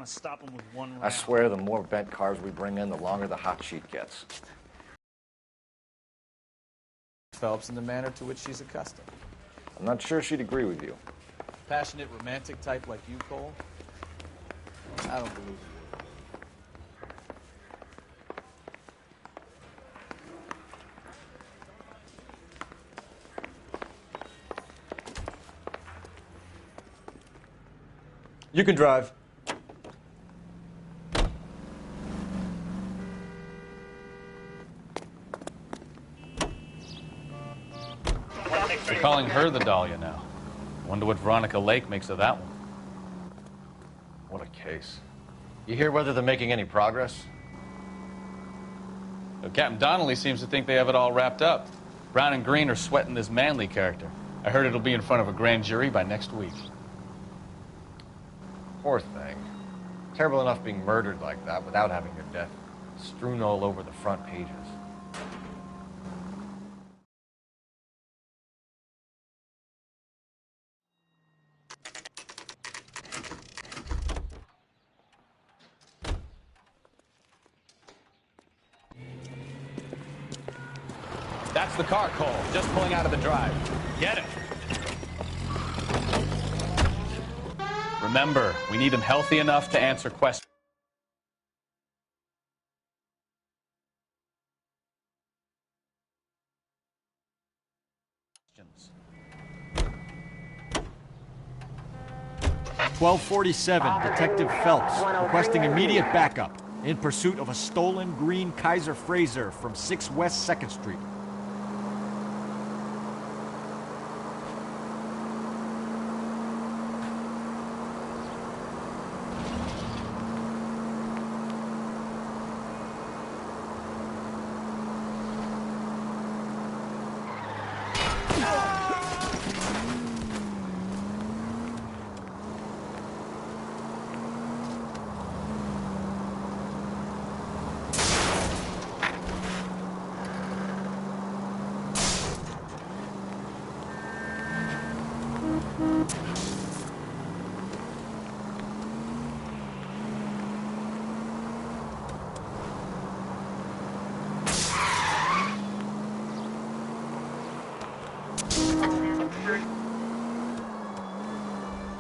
to stop him with one round. I swear the more bent cars we bring in, the longer the hot sheet gets. Phelps in the manner to which she's accustomed. I'm not sure she'd agree with you. Passionate, romantic type like you, Cole? I don't believe you. You can drive. They're calling her the Dahlia now. Wonder what Veronica Lake makes of that one. What a case. You hear whether they're making any progress? Well, Captain Donnelly seems to think they have it all wrapped up. Brown and Green are sweating this Manley character. I heard it'll be in front of a grand jury by next week. Poor thing. Terrible enough being murdered like that without having her death strewn all over the front pages. That's the car, Cole. Just pulling out of the drive. Get it. Remember, we need him healthy enough to answer questions. "1247, Detective Phelps, requesting immediate backup in pursuit of a stolen green Kaiser Frazer from 6 West 2nd Street.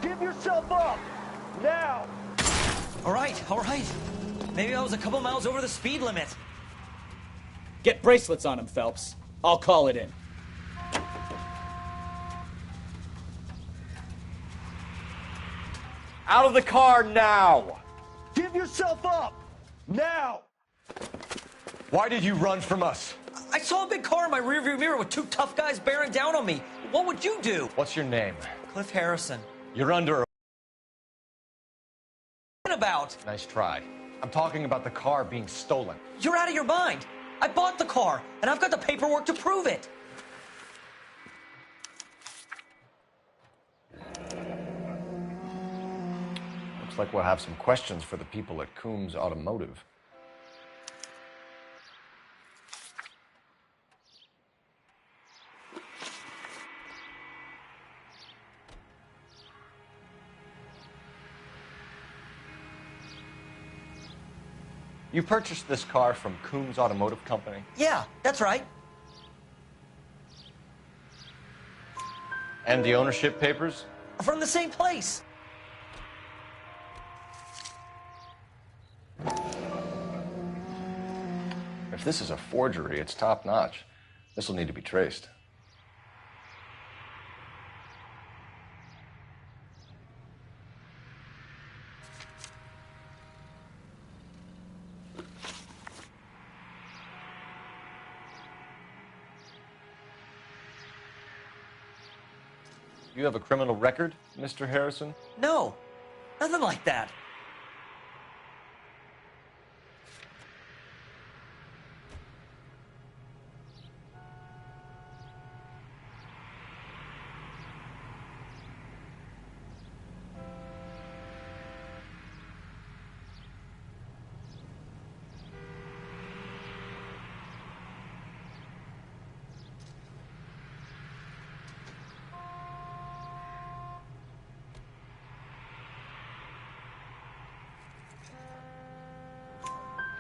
Give yourself up! Now! All right. Maybe I was a couple miles over the speed limit. Get bracelets on him, Phelps. I'll call it in. Out of the car now! Give yourself up! Now! Why did you run from us? I saw a big car in my rearview mirror with 2 tough guys bearing down on me. What would you do? What's your name? Cliff Harrison. You're under About? Nice try. I'm talking about the car being stolen. You're out of your mind. I bought the car, and I've got the paperwork to prove it. Looks like we'll have some questions for the people at Coombs Automotive. You purchased this car from Coombs Automotive Company? Yeah, that's right. And the ownership papers? From the same place. If this is a forgery, it's top-notch. This will need to be traced. You have a criminal record, Mr. Harrison? No, nothing like that.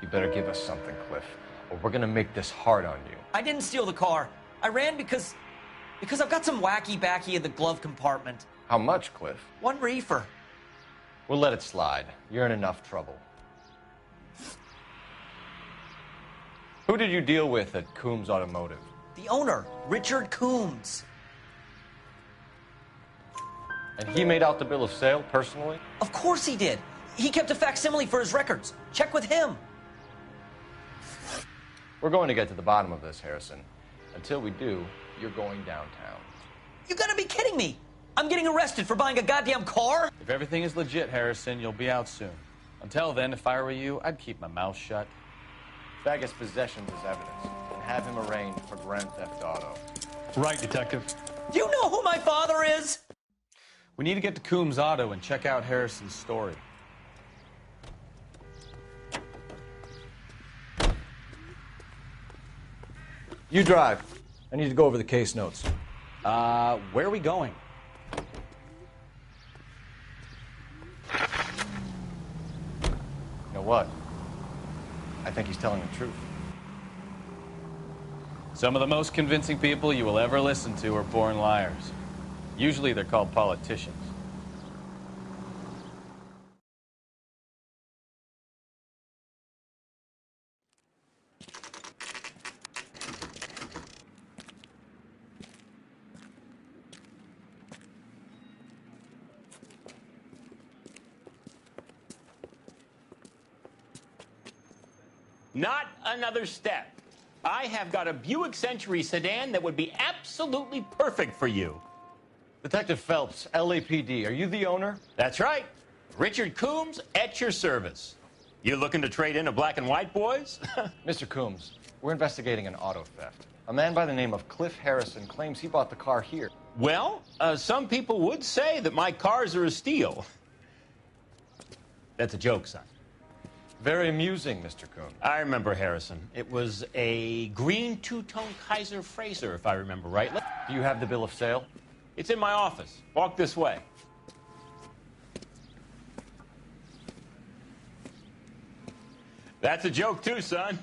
You better give us something, Cliff, or we're gonna make this hard on you. I didn't steal the car. I ran because I've got some wacky backy in the glove compartment. How much, Cliff? 1 reefer. We'll let it slide. You're in enough trouble. Who did you deal with at Coombs Automotive? The owner, Richard Coombs. And he made out the bill of sale personally? Of course he did. He kept a facsimile for his records. Check with him. We're going to get to the bottom of this, Harrison. Until we do, you're going downtown. You gotta be kidding me. I'm getting arrested for buying a goddamn car? If everything is legit, Harrison, you'll be out soon. Until then, if I were you, I'd keep my mouth shut. Flag his possessions as evidence and have him arraigned for grand theft auto. Right, Detective. Do you know who my father is? We need to get to Coombs Auto and check out Harrison's story. You drive. I need to go over the case notes. Where are we going? You know what? I think he's telling the truth. Some of the most convincing people you will ever listen to are born liars. Usually they're called politicians. Not another step. I have got a Buick Century sedan that would be absolutely perfect for you. Detective Phelps, LAPD, are you the owner? That's right. Richard Coombs at your service. You looking to trade in a black and white, boys? Mr. Coombs, we're investigating an auto theft. A man by the name of Cliff Harrison claims he bought the car here. Well, some people would say that my cars are a steal. That's a joke, son. Very amusing, Mr. Coombs. I remember Harrison. It was a green two-tone Kaiser Frazer, if I remember right. Do you have the bill of sale? It's in my office. Walk this way. That's a joke, too, son.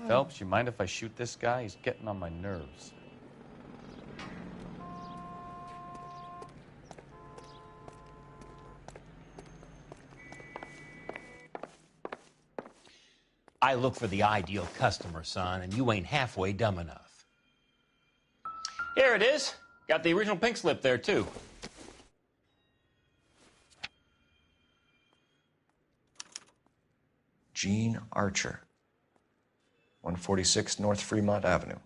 Phelps, you mind if I shoot this guy? He's getting on my nerves. I look for the ideal customer, son, and you ain't halfway dumb enough. Here it is. Got the original pink slip there, too. Gene Archer, 146 North Fremont Avenue.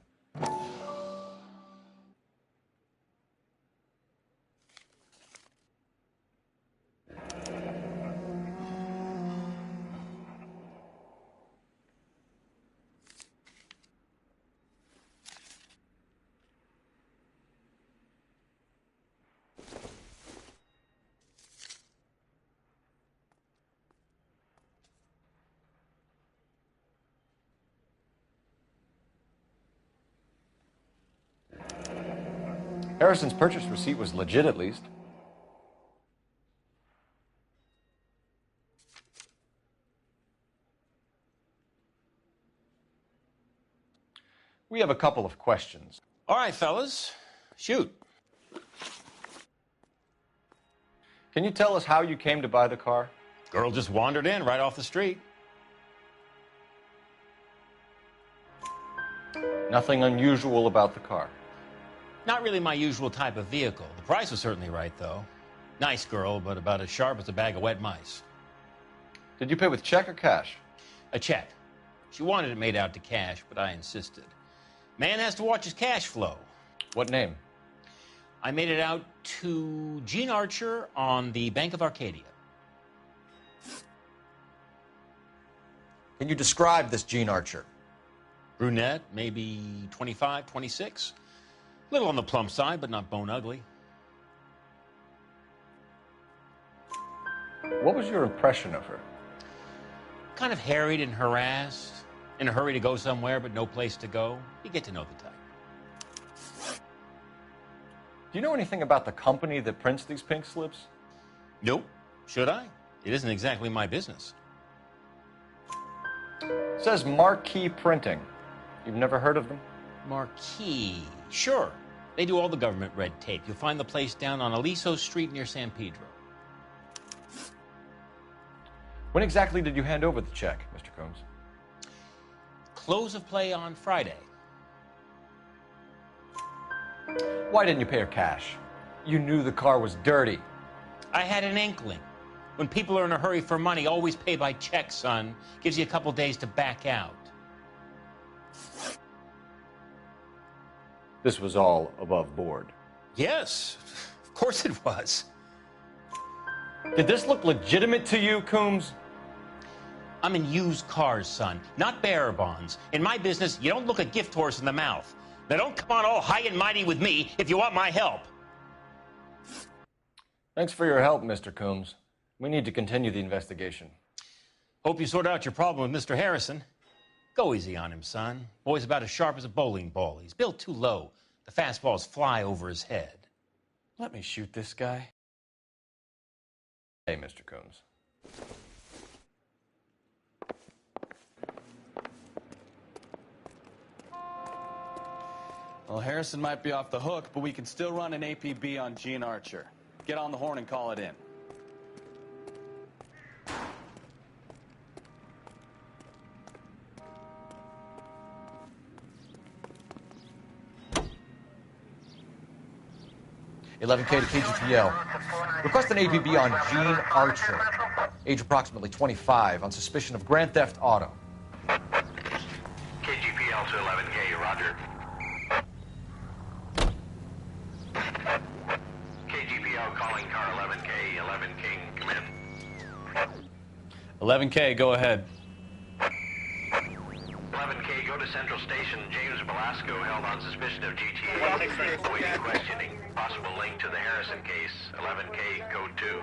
Harrison's purchase receipt was legit, at least. We have a couple of questions. All right, fellas. Shoot. Can you tell us how you came to buy the car? Girl just wandered in right off the street. Nothing unusual about the car. Not really my usual type of vehicle. The price was certainly right, though. Nice girl, but about as sharp as a bag of wet mice. Did you pay with check or cash? A check. She wanted it made out to cash, but I insisted. Man has to watch his cash flow. What name? I made it out to Gene Archer on the Bank of Arcadia. Can you describe this Gene Archer? Brunette, maybe 25, 26. Little on the plump side, but not bone ugly. What was your impression of her? Kind of harried and harassed. In a hurry to go somewhere, but no place to go. You get to know the type. Do you know anything about the company that prints these pink slips? Nope. Should I? It isn't exactly my business. It says Marquee Printing. You've never heard of them? Marquee. Sure. They do all the government red tape. You'll find the place down on Aliso Street near San Pedro. When exactly did you hand over the check, Mr. Combs? Close of play on Friday. Why didn't you pay her cash? You knew the car was dirty. I had an inkling. When people are in a hurry for money, always pay by check, son. Gives you a couple days to back out. This was all above board. Yes, of course it was. Did this look legitimate to you, Coombs? I'm in used cars, son, not bearer bonds. In my business, you don't look a gift horse in the mouth. Now don't come on all high and mighty with me if you want my help. Thanks for your help, Mr. Coombs. We need to continue the investigation. Hope you sort out your problem with Mr. Harrison. Go easy on him, son. Boy's about as sharp as a bowling ball. He's built too low. The fastballs fly over his head. Let me shoot this guy. Hey, Mr. Coombs. Well, Harrison might be off the hook, but we can still run an APB on Gene Archer. Get on the horn and call it in. $11K to KGPL. Request an APB on Gene Archer, age approximately 25, on suspicion of grand theft auto. KGPL to 11K, roger. KGPL calling car 11K, 11 King, come in. 11K, go ahead. 11K, go to Central Station. James Velasco held on suspicion of GTA. Awaiting questioning. Possible link to the Harrison case. 11K, code 2.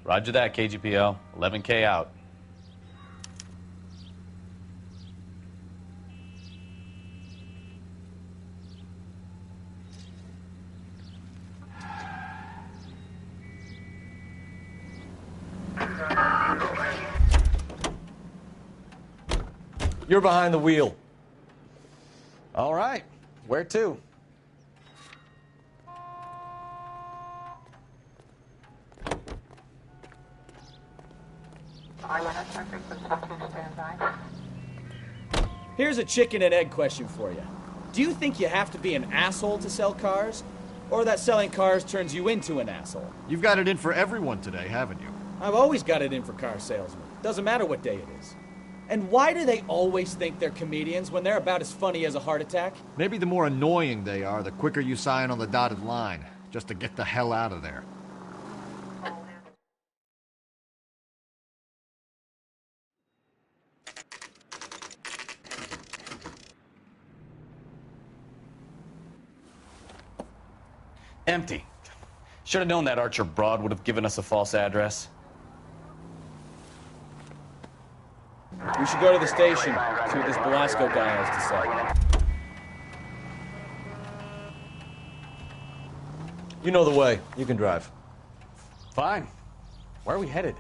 Roger that, KGPL. 11K out. You're behind the wheel. All right. Where to? Here's a chicken and egg question for you. Do you think you have to be an asshole to sell cars? Or that selling cars turns you into an asshole? You've got it in for everyone today, haven't you? I've always got it in for car salesmen. Doesn't matter what day it is. And why do they always think they're comedians when they're about as funny as a heart attack? Maybe the more annoying they are, the quicker you sign on the dotted line, just to get the hell out of there. Empty. Should have known that Archer broad would have given us a false address. We should go to the station, see what this Velasco guy has to say. You know the way. You can drive. Fine. Where are we headed?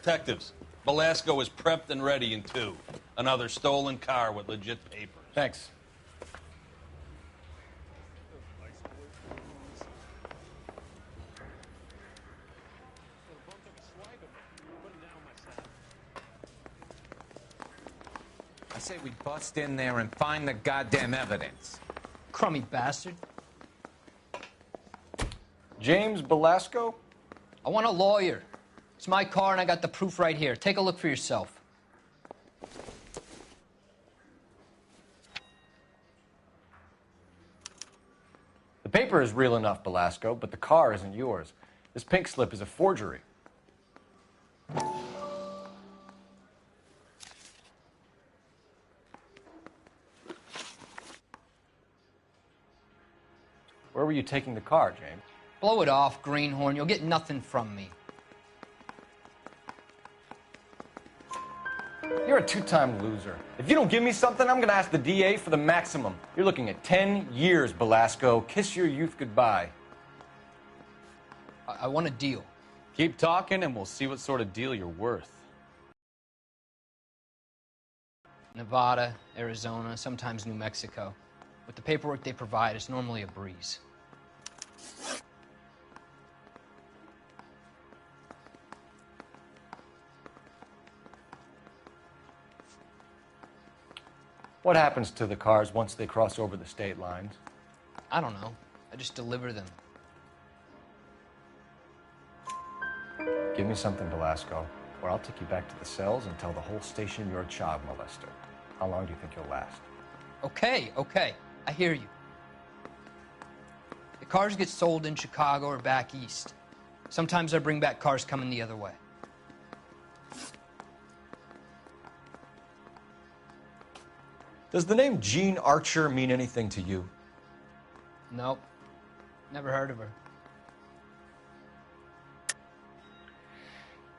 Detectives, Velasco is prepped and ready in 2. Another stolen car with legit papers. Thanks. I say we bust in there and find the goddamn evidence. Crummy bastard. James Velasco? I want a lawyer. It's my car and I got the proof right here. Take a look for yourself. The paper is real enough, Velasco, but the car isn't yours. This pink slip is a forgery. Where were you taking the car, James? Blow it off, greenhorn. You'll get nothing from me. You're a two-time loser. If you don't give me something, I'm gonna ask the DA for the maximum. You're looking at 10 years, Belasco. Kiss your youth goodbye. I want a deal. Keep talking and we'll see what sort of deal you're worth. Nevada, Arizona, sometimes New Mexico. With the paperwork they provide, it's normally a breeze. What happens to the cars once they cross over the state lines? I don't know. I just deliver them. Give me something, Belasco, or I'll take you back to the cells and tell the whole station you're a child molester. How long do you think you'll last? Okay, okay. I hear you. The cars get sold in Chicago or back east. Sometimes I bring back cars coming the other way. Does the name Jean Archer mean anything to you? Nope. Never heard of her.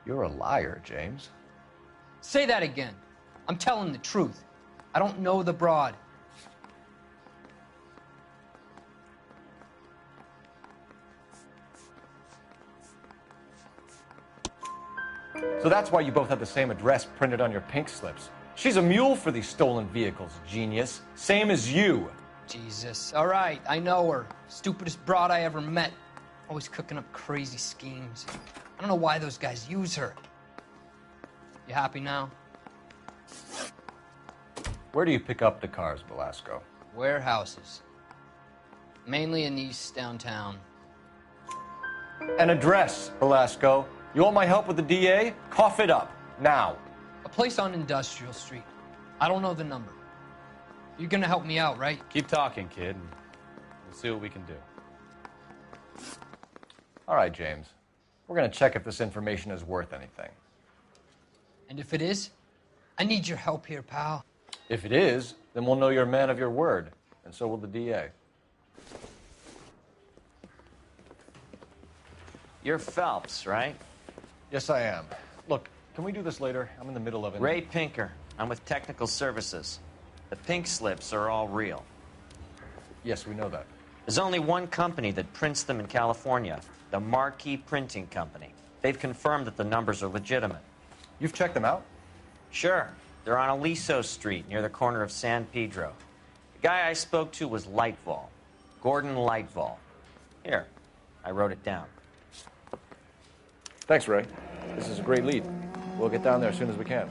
You're a liar, James. Say that again. I'm telling the truth. I don't know the broad. So that's why you both have the same address printed on your pink slips. She's a mule for these stolen vehicles, genius. Same as you. Jesus. All right, I know her. Stupidest broad I ever met. Always cooking up crazy schemes. I don't know why those guys use her. You happy now? Where do you pick up the cars, Belasco? Warehouses. Mainly in East downtown. An address, Belasco. You want my help with the DA? Cough it up, now. A place on Industrial Street. I don't know the number. You're gonna help me out, right? Keep talking, kid, and we'll see what we can do. All right, James. We're gonna check if this information is worth anything. And if it is, I need your help here, pal. If it is, then we'll know you're a man of your word, and so will the DA. You're Phelps, right? Yes, I am. Look, can we do this later? I'm in the middle of it. Ray Pinker. I'm with Technical Services. The pink slips are all real. Yes, we know that. There's only one company that prints them in California, the Marquee Printing Company. They've confirmed that the numbers are legitimate. You've checked them out? Sure. They're on Aliso Street, near the corner of San Pedro. The guy I spoke to was Lightval. Gordon Lightval. Here, I wrote it down. Thanks, Ray. This is a great lead. We'll get down there as soon as we can.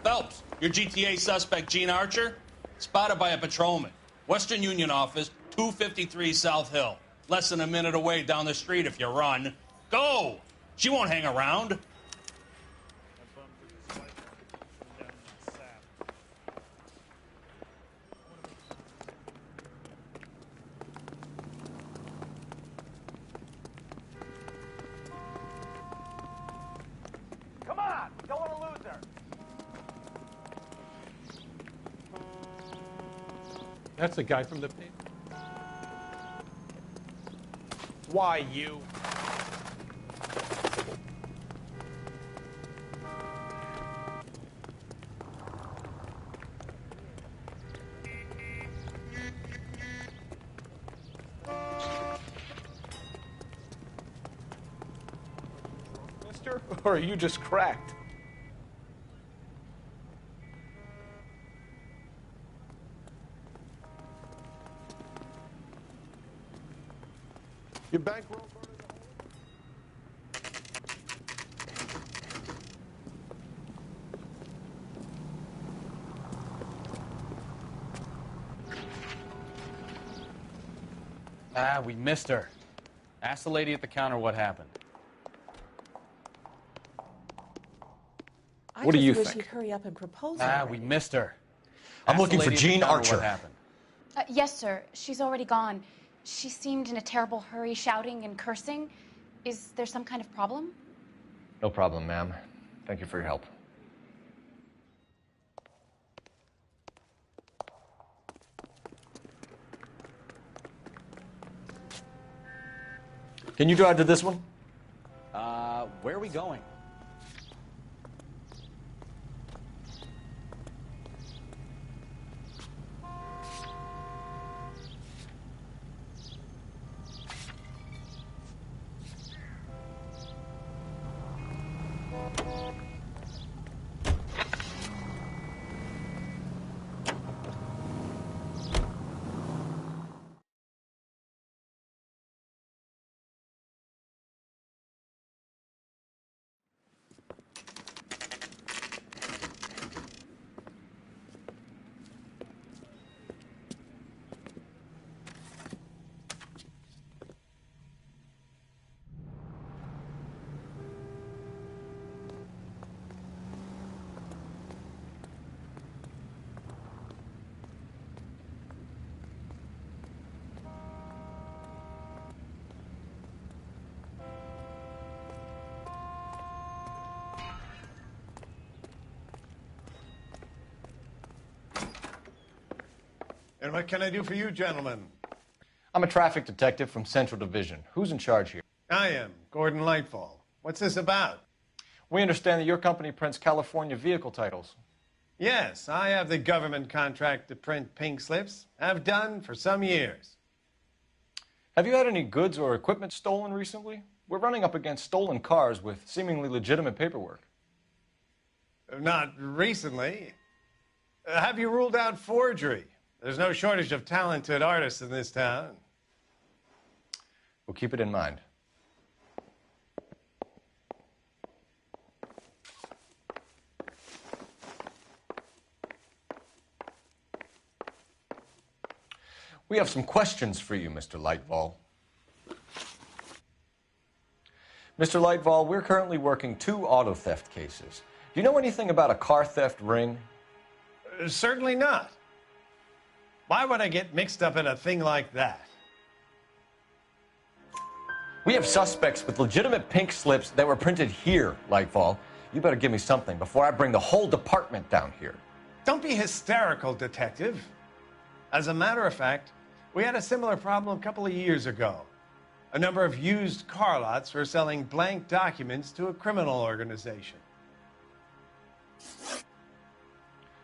Phelps, your GTA suspect, Jean Archer, spotted by a patrolman. Western Union office, 253 South Hill. Less than a minute away down the street if you run. Go! She won't hang around. Come on! Don't want to lose her! That's the guy from the paper. Why, you? Mister, or are you just cracked? Your bankroll burning Ah, we missed her. Ask the lady at the counter what happened. What do you wish think? you'd hurry up and propose. Ah, we missed her. I'm Ask the looking for lady at the Jean counter Archer. What happened? Yes, sir. She's already gone. She seemed in a terrible hurry, shouting and cursing. Is there some kind of problem? No problem, ma'am. Thank you for your help. Can you drive to this one? Where are we going? And what can I do for you, gentlemen? I'm a traffic detective from Central Division. Who's in charge here? I am, Gordon Lightfall. What's this about? We understand that your company prints California vehicle titles. Yes, I have the government contract to print pink slips. Have done for some years. Have you had any goods or equipment stolen recently? We're running up against stolen cars with seemingly legitimate paperwork. Not recently. Have you ruled out forgery? There's no shortage of talented artists in this town. We'll keep it in mind. We have some questions for you, Mr. Lightfall. Mr. Lightfall, we're currently working 2 auto theft cases. Do you know anything about a car theft ring? Certainly not. Why would I get mixed up in a thing like that? We have suspects with legitimate pink slips that were printed here, Lightfall. You better give me something before I bring the whole department down here. Don't be hysterical, Detective. As a matter of fact, we had a similar problem a couple of years ago. A number of used car lots were selling blank documents to a criminal organization.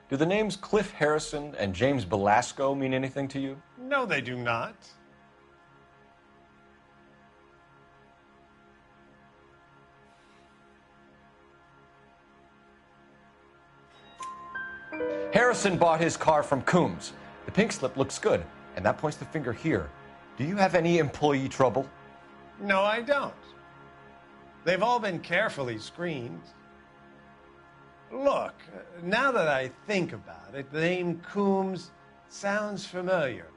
Do the names Cliff Harrison and James Belasco mean anything to you? No, they do not. Harrison bought his car from Coombs. The pink slip looks good, and that points the finger here. Do you have any employee trouble? No, I don't. They've all been carefully screened. Look, now that I think about it, the name Coombs sounds familiar.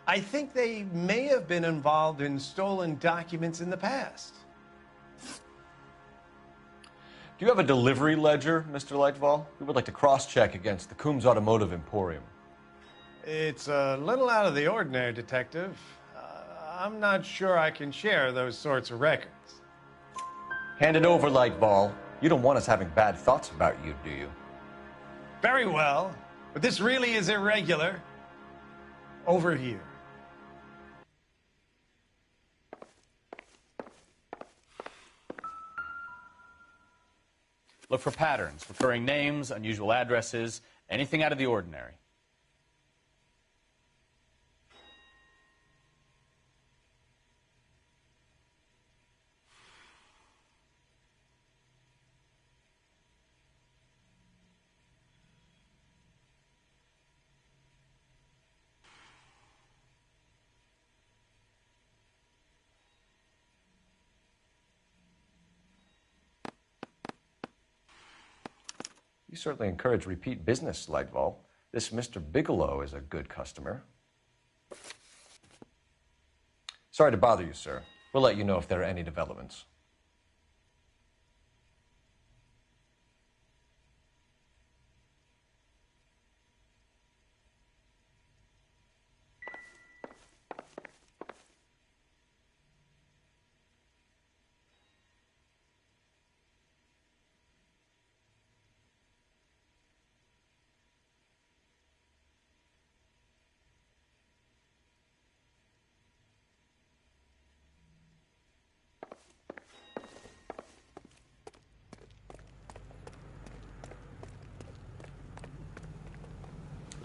I think they may have been involved in stolen documents in the past. Do you have a delivery ledger, Mr. Lightfall? We would like to cross-check against the Coombs Automotive Emporium. It's a little out of the ordinary, Detective. I'm not sure I can share those sorts of records. Hand it over, Lightfall. You don't want us having bad thoughts about you, do you? Very well, but this really is irregular. Over here. Look for patterns, recurring names, unusual addresses, anything out of the ordinary. You certainly encourage repeat business, Lightfall. This Mr. Bigelow is a good customer. Sorry to bother you, sir. We'll let you know if there are any developments.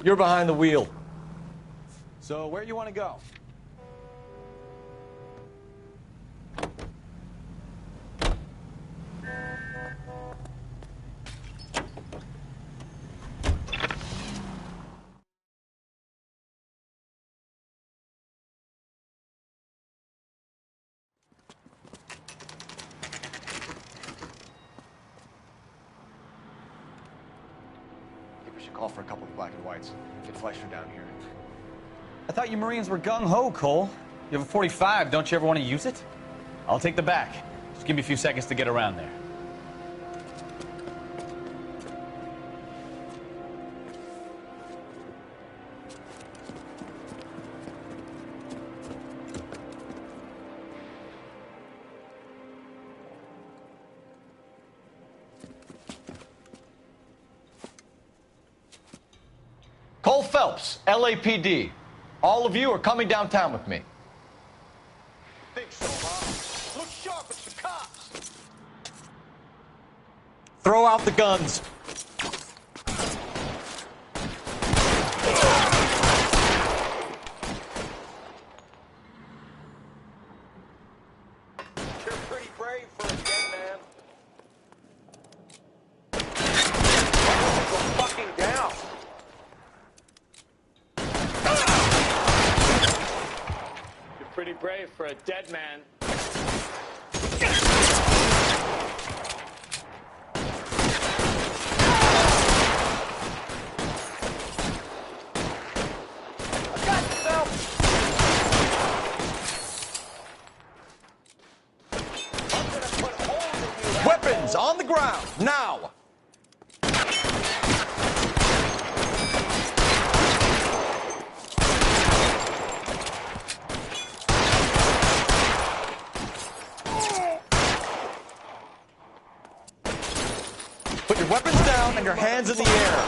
You're behind the wheel. So where you want to go? Maybe we should call for a couple of black and whites. Get Fleischer down here. I thought you Marines were gung-ho, Cole. You have a 45. Don't you ever want to use it? I'll take the back. Just give me a few seconds to get around there. Cole Phelps, LAPD. All of you are coming downtown with me. Think so, huh? Look sharp, it's the cops. Throw out the guns. You're pretty brave for a dead man. Go fucking down. You're pretty brave for a dead man. Weapons on the ground, now! Put your weapons down and your hands in the air.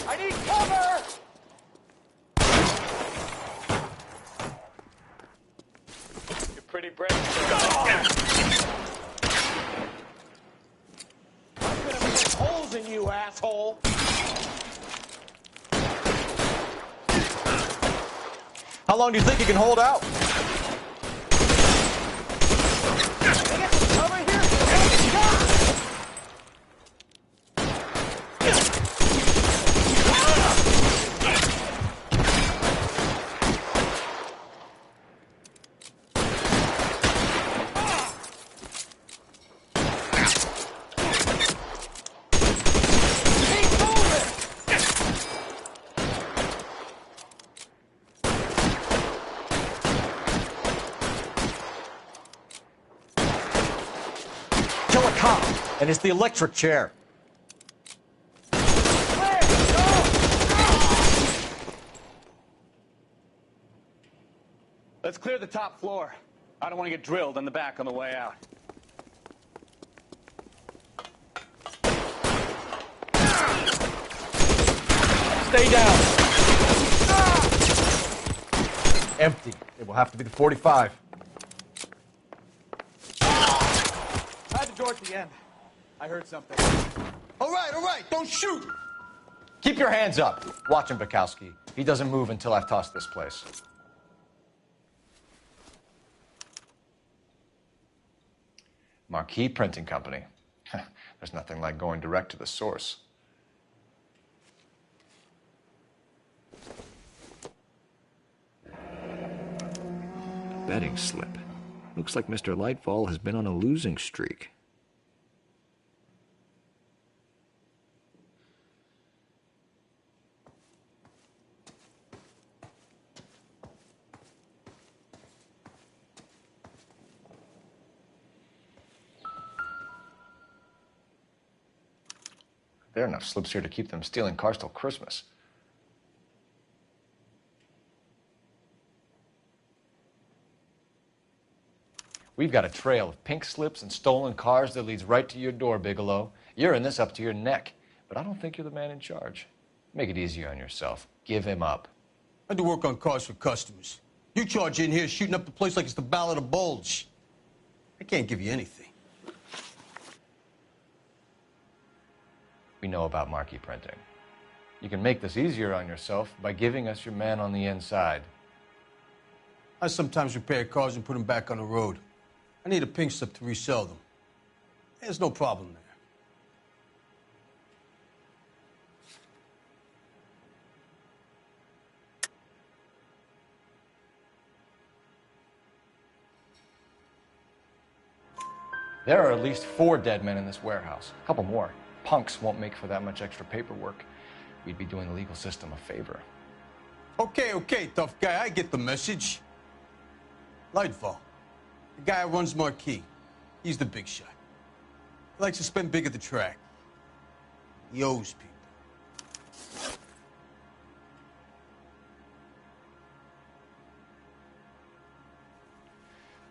I need cover! You're pretty brave. I'm gonna make holes in you, asshole! How long do you think you can hold out? Kill a cop, and it's the electric chair. Let's clear the top floor. I don't want to get drilled in the back on the way out. Stay down. Empty. It will have to be the 45. I had the door at the end. I heard something. All right, don't shoot! Keep your hands up. Watch him, Bukowski. He doesn't move until I've tossed this place. Marquee Printing Company. There's nothing like going direct to the source. Betting slip. Looks like Mr. Lightfall has been on a losing streak. There are enough slips here to keep them stealing cars till Christmas. We've got a trail of pink slips and stolen cars that leads right to your door, Bigelow. You're in this up to your neck, but I don't think you're the man in charge. Make it easier on yourself. Give him up. I do work on cars for customers. You charge in here shooting up the place like it's the Ballad of Bulge. I can't give you anything. we know about marquee printing. You can make this easier on yourself by giving us your man on the inside. I sometimes repair cars and put them back on the road. I need a pink slip to resell them. There's no problem there. There are at least 4 dead men in this warehouse. A couple more. Punks won't make for that much extra paperwork. We'd be doing the legal system a favor. Okay, tough guy. I get the message. Lightfall, the guy who runs Marquee. He's the big shot. He likes to spend big at the track. He owes people.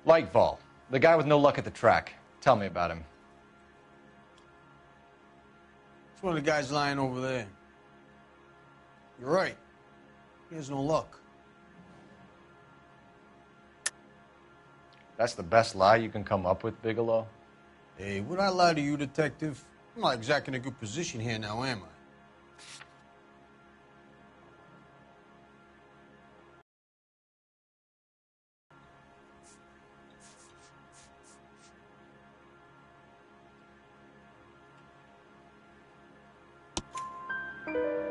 Lightfall, the guy with no luck at the track. Tell me about him. It's one of the guys lying over there. You're right. He has no luck. That's the best lie you can come up with, Bigelow? Hey, would I lie to you, detective? I'm not exactly in a good position here now, am I?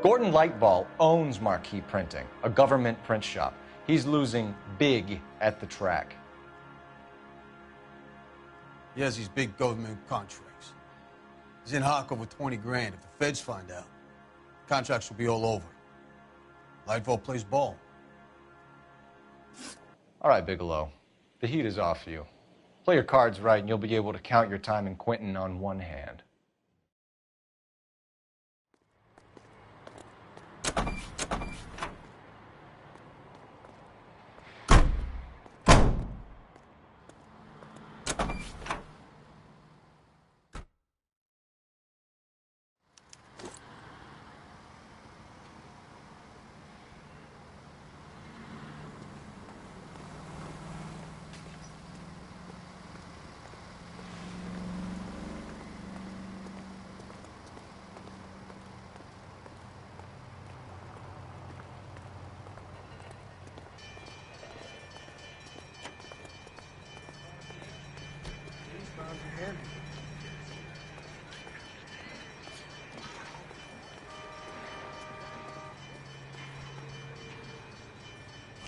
Gordon Lightball owns Marquee Printing, a government print shop. He's losing big at the track. He has these big government contracts. He's in hock over 20 grand. If the feds find out, contracts will be all over. Lightfall plays ball. All right, Bigelow. The heat is off you. Play your cards right and you'll be able to count your time in Quentin on one hand.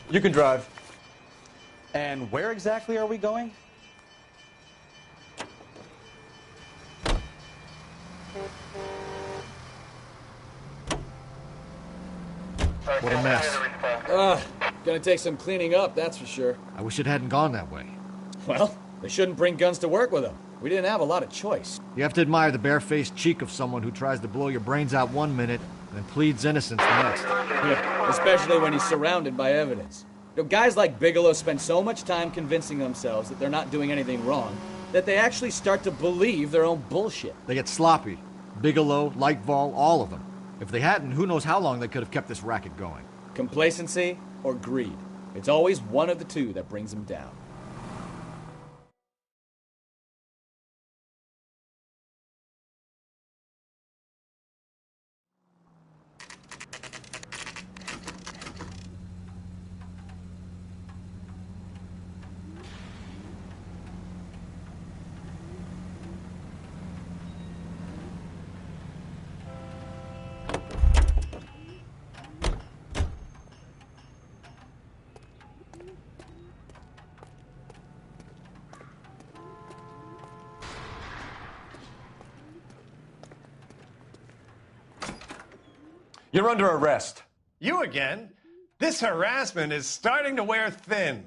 You can drive. And where exactly are we going? What a mess. Gonna take some cleaning up, that's for sure. I wish it hadn't gone that way. Well, they shouldn't bring guns to work with them. We didn't have a lot of choice. You have to admire the barefaced cheek of someone who tries to blow your brains out one minute and then pleads innocence the next. Yeah, especially when he's surrounded by evidence. You know, guys like Bigelow spend so much time convincing themselves that they're not doing anything wrong that they actually start to believe their own bullshit. They get sloppy. Bigelow, Lightfall, all of them. If they hadn't, who knows how long they could have kept this racket going. Complacency or greed. It's always one of the two that brings them down. You're under arrest. You again? This harassment is starting to wear thin.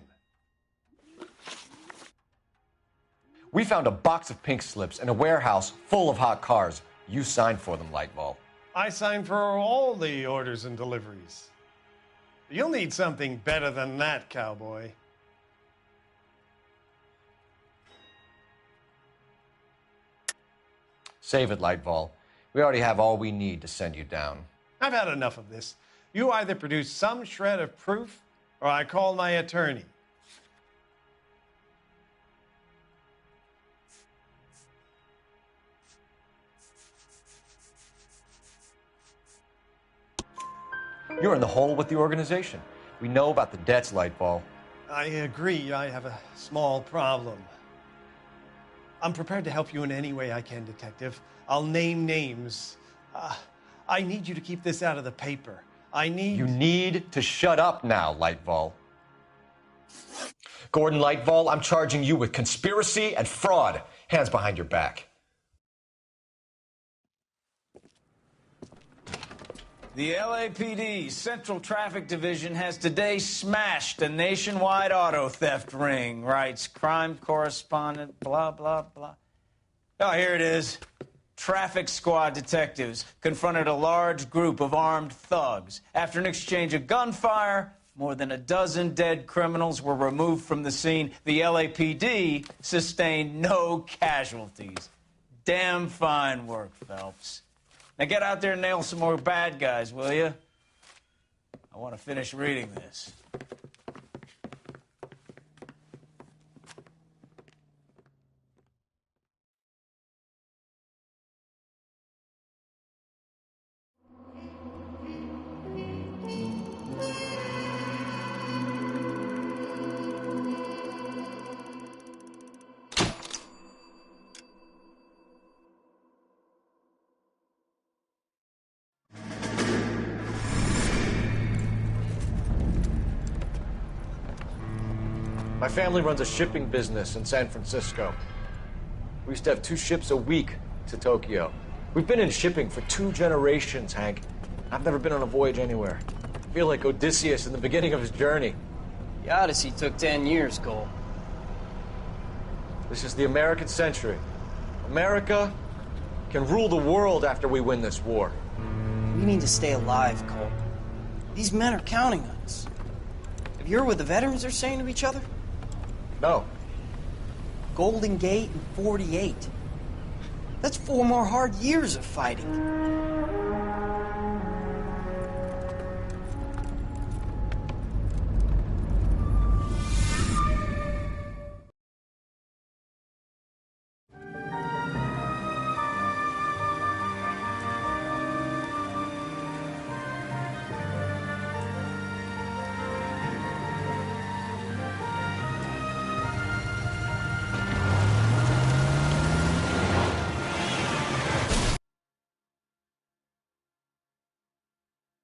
We found a box of pink slips in a warehouse full of hot cars. You signed for them, Lightball. I signed for all the orders and deliveries. You'll need something better than that, cowboy. Save it, Lightball. We already have all we need to send you down. I've had enough of this. You either produce some shred of proof, or I call my attorney. You're in the hole with the organization. We know about the debts, Lightfall. I agree. I have a small problem. I'm prepared to help you in any way I can, Detective. I'll name names. I need you to keep this out of the paper. You need to shut up now, Lightfall. Gordon Lightfall, I'm charging you with conspiracy and fraud. Hands behind your back. The LAPD Central Traffic Division has today smashed a nationwide auto theft ring, writes crime correspondent, blah, blah, blah. Oh, here it is. Traffic squad detectives confronted a large group of armed thugs. After an exchange of gunfire, more than a dozen dead criminals were removed from the scene. The LAPD sustained no casualties. Damn fine work, Phelps. Now get out there and nail some more bad guys, will you? I want to finish reading this. My family runs a shipping business in San Francisco. We used to have 2 ships a week to Tokyo. We've been in shipping for 2 generations, Hank. I've never been on a voyage anywhere. I feel like Odysseus in the beginning of his journey. The Odyssey took 10 years, Cole. This is the American century. America can rule the world after we win this war. We need to stay alive, Cole. These men are counting on us. Have you heard what the veterans are saying to each other? No. Golden Gate and 48. That's 4 more hard years of fighting.